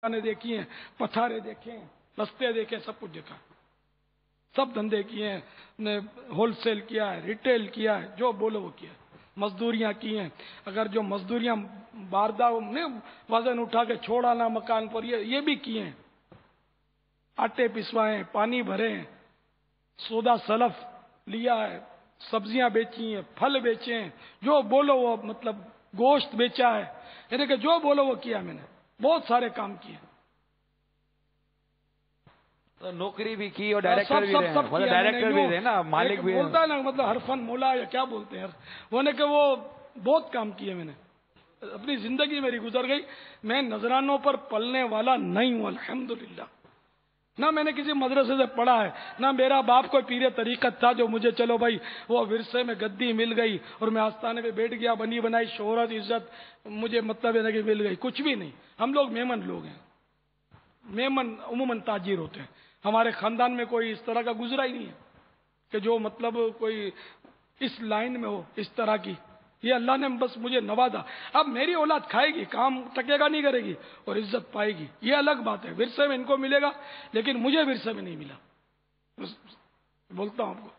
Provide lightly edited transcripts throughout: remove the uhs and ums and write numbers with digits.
ने देखी हैं, पथारे देखे हैं, रस्ते देखे, सब कुछ देखा, सब धंधे किए हैं, होलसेल किया है, रिटेल किया है, जो बोलो वो किया है, मजदूरियां की हैं। अगर जो मजदूरियां बारदा ने वजन उठा के छोड़ाना मकान पर, ये भी किए हैं। आटे पिसवाए, पानी भरे, सौदा सलफ लिया है, सब्जियां बेची हैं, फल बेचे हैं, जो बोलो वो, मतलब गोश्त बेचा है, यानी कि जो बोलो वो किया मैंने, बहुत सारे काम किए। तो नौकरी भी की और डायरेक्टर भी रहे, मतलब डायरेक्टर भी रहे ना, मालिक भी बोलता है ना, मतलब हरफन मौला या क्या बोलते हैं, वो ने कि वो बहुत काम किए मैंने, अपनी जिंदगी मेरी गुजर गई। मैं नजरानों पर पलने वाला नहीं हूं अल्हम्दुलिल्लाह। ना मैंने किसी मदरसे से पढ़ा है, ना मेरा बाप कोई पीरे तरीकत था जो मुझे चलो भाई वो विरसे में गद्दी मिल गई और मैं आस्थाने पे बैठ गया, बनी बनाई शोहरत इज्जत मुझे मतलब है ना कि मिल गई, कुछ भी नहीं। हम लोग मेमन लोग हैं, मेमन उमूमन ताजिर होते हैं। हमारे खानदान में कोई इस तरह का गुजरा ही नहीं है कि जो मतलब कोई इस लाइन में हो, इस तरह की। ये अल्लाह ने बस मुझे नवाजा। अब मेरी औलाद खाएगी, काम टकेगा नहीं करेगी और इज्जत पाएगी, ये अलग बात है। विरसे में इनको मिलेगा, लेकिन मुझे विरसे में नहीं मिला। बोलता हूं आपको,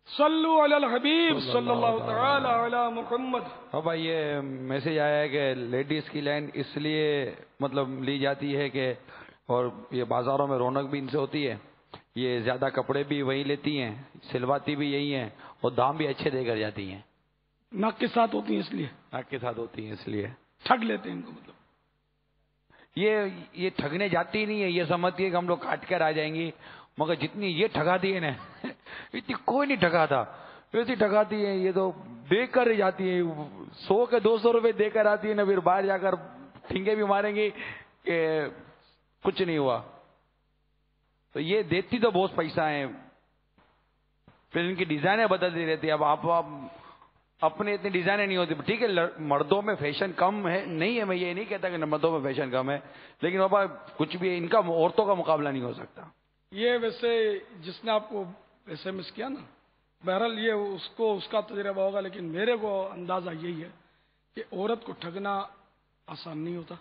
सल्लु अलल हबीब सल्लल्लाहु तआला अला मुहम्मद। हाँ भाई, ये मैसेज आया है कि लेडीज की लाइन इसलिए मतलब ली जाती है कि, और ये बाजारों में रौनक भी इनसे होती है, ये ज्यादा कपड़े भी वही लेती हैं, सिलवाती भी यही हैं और दाम भी अच्छे देकर जाती हैं। नाक के साथ होती हैं इसलिए, नाक के साथ होती हैं इसलिए ठग लेते हैं इनको। मतलब ये ठगने जाती ही नहीं है, ये समझती है कि हम लोग काट कर आ जाएंगी, मगर जितनी ये ठगाती है ना इतनी कोई नहीं ठगा था, ऐसी ठगाती है। ये तो देकर ही जाती है, 100 के 200 रुपए देकर आती है ना, फिर बाहर जाकर ठिंगे भी मारेंगी कि कुछ नहीं हुआ। तो ये देती तो बहुत पैसा है, फिर इनकी डिजाइनें बदलती रहती है। अब आप अपने इतनी डिजाइनें नहीं होती। ठीक है, मर्दों में फैशन कम है, नहीं है, मैं ये नहीं कहता कि मर्दों में फैशन कम है, लेकिन बाबा कुछ भी इनका औरतों का मुकाबला नहीं हो सकता। ये वैसे जिसने आपको एसएमएस किया ना, बहरहाल ये उसको उसका तजुर्बा होगा, लेकिन मेरे को अंदाजा यही है कि औरत को ठगना आसान नहीं होता।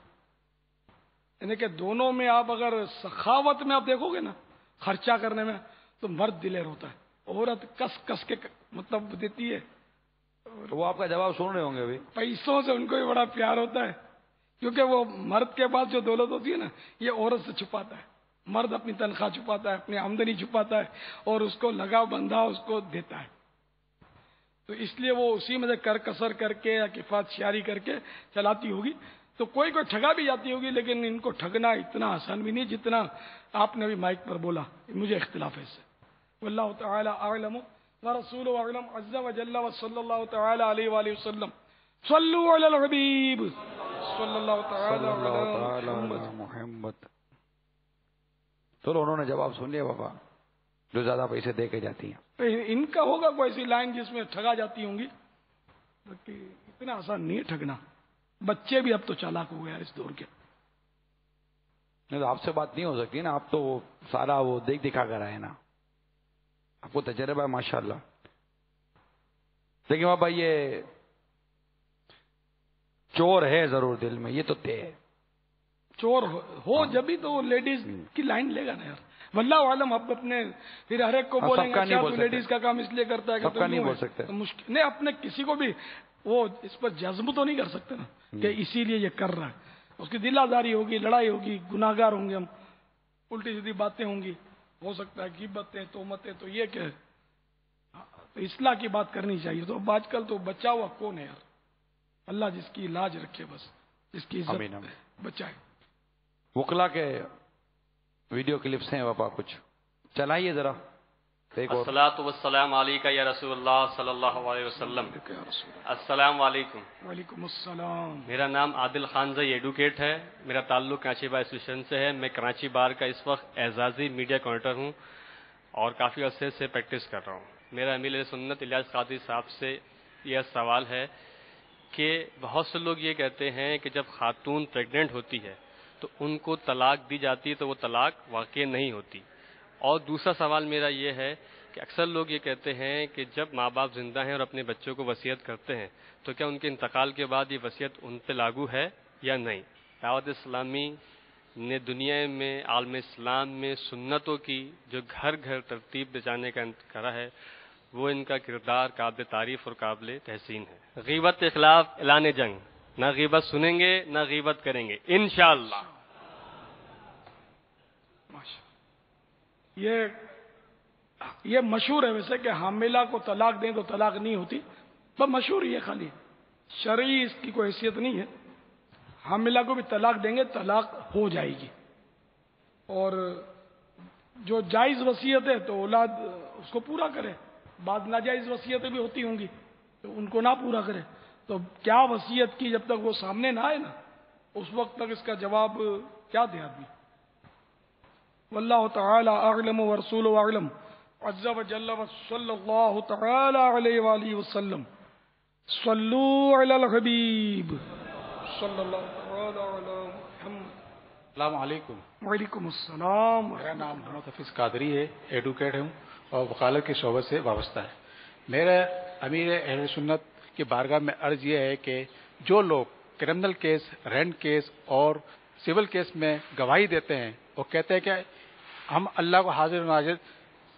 यानी कि दोनों में आप अगर सखावत में आप देखोगे ना, खर्चा करने में, तो मर्द दिलेर होता है, औरत कस कस के मतलब देती है। तो वो आपका जवाब सुन रहे होंगे अभी। पैसों से उनको भी बड़ा प्यार होता है, क्योंकि वो मर्द के पास जो दौलत होती है ना, ये औरत से छुपाता है। मर्द अपनी तनख्वाह छुपाता है, अपनी आमदनी छुपाता है और उसको लगा बंधा उसको देता है। तो इसलिए वो उसी में से कर कसर करके या किफायत शारी करके चलाती होगी। तो कोई कोई ठगा भी जाती होगी, लेकिन इनको ठगना इतना आसान भी नहीं जितना आपने अभी माइक पर बोला। मुझे इख्तिलाफ है इससे। वल्लाहु तआला अअलम व रसूलुहु अअलम अज़्ज़ा व जल्ला व सल्लल्लाहु तआला अलैहि व आलिहि वसल्लम। सल्लु अलल हबीब सल्लल्लाहु तआला अला मुहम्मद। तो उन्होंने जवाब सुन लिया बाबा, जो ज्यादा पैसे दे के जाती हैं। इनका होगा कोई ऐसी लाइन जिसमें ठगा जाती होंगी, बाकी इतना आसान नहीं है ठगना। बच्चे भी अब तो चालाक हो गए यार इस दौर के। नहीं तो आपसे बात नहीं हो सकती ना, आप तो सारा वो देख दिखा कर आए ना, आपको तजर्बा है माशाल्लाह। लेकिन बाबा ये चोर है जरूर दिल में, ये तो तय है। चोर हो जब भी तो लेडीज की लाइन लेगा ना यार। वल्लाहु आलम, अब अपने फिर हर एक को बोलेंगे अच्छा तू लेडीज का काम इसलिए करता है कि सबका नहीं बोल सकते, तो मुश्किल नहीं। अपने किसी को भी वो इस पर जज्म तो नहीं कर सकते ना कि इसीलिए ये कर रहा है। उसकी दिलादारी होगी, लड़ाई होगी, गुनाहगार होंगे हम, उल्टी सीधी बातें होंगी, हो सकता है गिबतें तोहमतें, तो ये क्या, तो इस्लाह की बात करनी चाहिए। तो अब आजकल तो बचा हुआ कौन है यार। अल्लाह जिसकी लाज रखे, बस जिसकी इज्जत बचाए। वकला के वीडियो क्लिप्स हैं बाबा, कुछ चलाइए जरा। अस्सलातु वस्सलाम अलैका या रसूलल्लाह सल्लल्लाहु अलैहि वसल्लम। अस्सलाम वालेकुम। वालेकुम अस्सलाम। मेरा नाम आदिल खान ज़ई एडवोकेट है। मेरा ताल्लुक कराची बार एसोसिएशन से है। मैं कराची बार का इस वक्त एजाजी मीडिया कोऑर्डिनेटर हूँ और काफ़ी अरसे से प्रैक्टिस कर रहा हूँ। मेरा अमीर सुन्नत इलियास कादरी साहब से यह सवाल है कि बहुत से लोग ये कहते हैं कि जब खातून प्रेग्नेंट होती है तो उनको तलाक दी जाती है, तो वो तलाक वाक़ई नहीं होती। और दूसरा सवाल मेरा ये है کہ اکثر لوگ یہ کہتے ہیں کہ جب ماں باپ زندہ ہیں اور اپنے بچوں کو وصیت کرتے ہیں تو کیا ان کے انتقال کے بعد یہ وصیت ان پہ لاگو ہے یا نہیں؟ دعوت اسلامی نے دنیا میں عالم اسلام میں سنتوں کی جو گھر گھر ترتیب دے جانے کا کرا ہے، وہ ان کا کردار قابل تعریف اور قابل تحسین ہے۔ غیبت کے خلاف اعلان جنگ، نہ غیبت سنیں گے نہ غیبت کریں گے انشاءاللہ۔ یہ مشہور ہے ویسے کہ حاملہ کو طلاق دیں تو طلاق نہیں ہوتی، بس مشہور ہی ہے، خالی شرعی اس کی کوئی حیثیت نہیں ہے۔ حاملہ کو بھی طلاق دیں گے طلاق ہو جائے گی، اور جو جائز وصیت ہے تو اولاد اس کو پورا کرے، بعض ناجائز وصیتیں بھی ہوتی ہوں گی تو ان کو نہ پورا کرے۔ تو کیا وصیت کی جب تک وہ سامنے نہ آئے نا، اس وقت تک اس کا جواب کیا دے آدمی۔ واللہ تعالی اعلم ورسولہ اعلم عز وجل وصلی اللہ تعالی علیہ وآلہ وسلم۔ صلو علی الحبیب صلی اللہ تعالی علی محمد۔ السلام علیکم، وعلیکم السلام۔ میرا نام محمد حفیظ قادری ہے، ایڈوکیٹ ہوں اور وکالت کے شعبے سے وابستہ ہے۔ میرا امیر اہل سنت کی بارگاہ میں عرض یہ ہے کہ جو لوگ کرمنل کیس، رینٹ کیس اور سول کیس میں گواہی دیتے ہیں، وہ کہتے ہیں کہ ہم اللہ کو حاضر و ناظر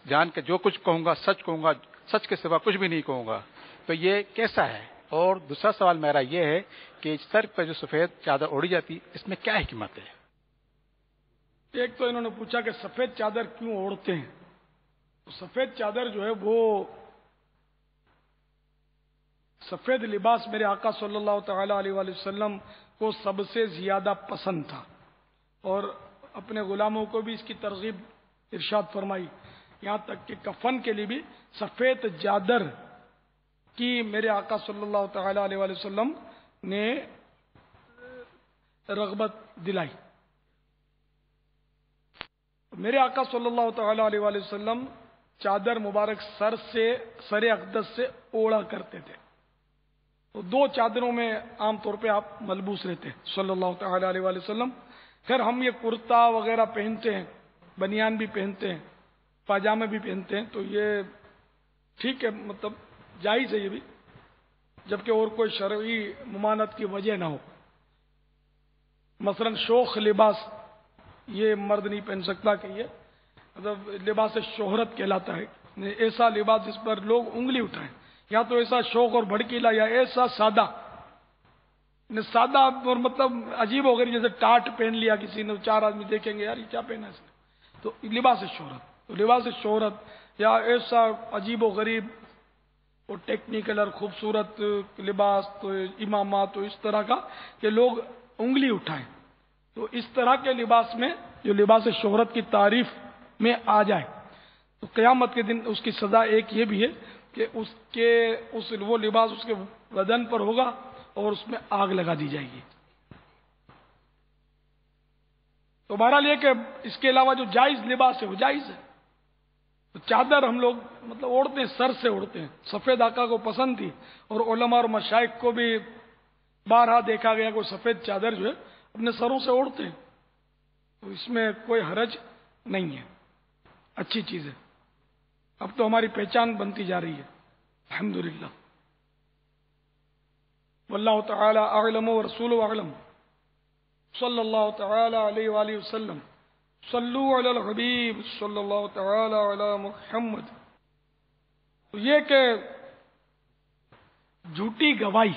جان کے جو کچھ کہوں گا سچ کہوں گا، سچ کے سوا کچھ بھی نہیں کہوں گا، تو یہ کیسا ہے؟ اور دوسرا سوال میرا یہ ہے کہ سر پہ جو سفید چادر اوڑھی جاتی، اس میں کیا حکمت ہے؟ ایک تو انہوں نے پوچھا کہ سفید چادر کیوں اوڑھتے ہیں۔ تو سفید چادر جو ہے وہ سفید لباس میرے آقا صلی اللہ تعالی علیہ وآلہ وسلم کو سب سے زیادہ پسند تھا، اور اپنے غلاموں کو بھی اس کی ترغیب ارشاد فرمائی، یہاں تک کہ کفن کے لیے بھی سفید چادر کی میرے آقا صلی اللہ تعالی علیہ وآلہ وسلم نے رغبت دلائی۔ میرے آقا صلی اللہ تعالی علیہ وآلہ وسلم چادر مبارک سر اقدس سے اوڑھا کرتے تھے، تو دو چادروں میں عام طور پہ آپ ملبوس رہتے ہیں صلی اللہ تعالی علیہ وآلہ وسلم۔ خیر ہم یہ کرتا وغیرہ پہنتے ہیں، بنیان بھی پہنتے ہیں، پاجامے بھی پہنتے ہیں، تو یہ ٹھیک ہے، مطلب جائز ہے یہ بھی، جبکہ اور کوئی شرعی ممانعت کی وجہ نہ ہو۔ مثلا شوخ لباس یہ مرد نہیں پہن سکتا، کہ یہ مطلب لباس شہرت کہلاتا ہے، ایسا لباس جس پر لوگ انگلی اٹھائیں، یا تو ایسا شوق اور بھڑکیلا یا ایسا سادہ سادہ اور مطلب عجیب ہو گئی، جیسے ٹاٹ پہن لیا کسی نے، چار آدمی دیکھیں گے یار یہ کیا پہنا ہے اس نے، تو لباس شہرت، تو لباس شہرت یا ایسا عجیب و غریب اور ٹیکنیکل اور خوبصورت لباس، تو امامات تو اس طرح کا کہ لوگ انگلی اٹھائیں، تو اس طرح کے لباس میں جو لباس شہرت کی تعریف میں آ جائے تو قیامت کے دن اس کی سزا ایک یہ بھی ہے کہ وہ لباس اس کے بدن پر ہوگا اور اس میں آگ لگا دی جائے گی۔ تو بہرحال یہ کہ اس کے علاوہ جو جائز لباس ہے وہ جائز ہے۔ تو چادر ہم لوگ مطلب اوڑھتے ہیں، سر سے اوڑھتے ہیں، سفید آقا کو پسند تھی، اور علماء اور مشائخ کو بھی بارہا دیکھا گیا کہ سفید چادر جو ہے اپنے سروں سے اوڑھتے ہیں، تو اس میں کوئی حرج نہیں ہے، اچھی چیز ہے۔ اب تو ہماری پہچان بنتی جا رہی ہے الحمدللہ۔ واللہ تعالی اعلم ورسولہ اعلم صلی اللہ تعالی علیہ وآلہ وسلم۔ صلو علی الحبیب صلی اللہ تعالی علی محمد۔ تو یہ کہ جھوٹی گواہی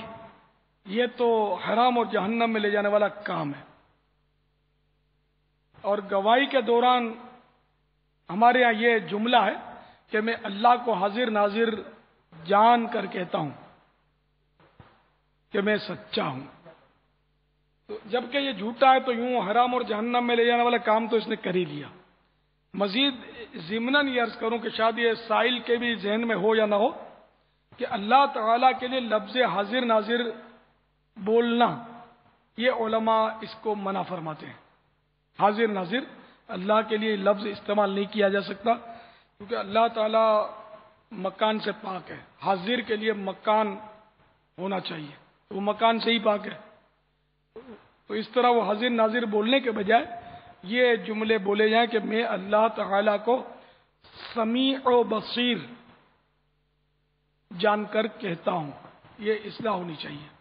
یہ تو حرام اور جہنم میں لے جانے والا کام ہے، اور گواہی کے دوران ہمارے ہاں یہ جملہ ہے کہ میں اللہ کو حاضر ناظر جان کر کہتا ہوں کہ میں سچا ہوں، تو جبکہ یہ جھوٹا ہے تو یوں حرام اور جہنم میں لے جانے والا کام تو اس نے کر ہی لیا۔ مزید ضمناً یہ عرض کروں کہ شاید یہ سائل کے بھی ذہن میں ہو یا نہ ہو کہ اللہ تعالیٰ کے لیے لفظ حاضر ناظر بولنا، یہ علماء اس کو منع فرماتے ہیں۔ حاضر ناظر اللہ کے لیے لفظ استعمال نہیں کیا جا سکتا، کیونکہ اللہ تعالیٰ مکان سے پاک ہے، حاضر کے لیے مکان ہونا چاہیے، وہ مکان سے ہی پاک ہے، تو اس طرح وہ حاضر ناظر بولنے کے بجائے یہ جملے بولے جائیں کہ میں اللہ تعالیٰ کو سمیع و بصیر جان کر کہتا ہوں، یہ اصلاح ہونی چاہیے۔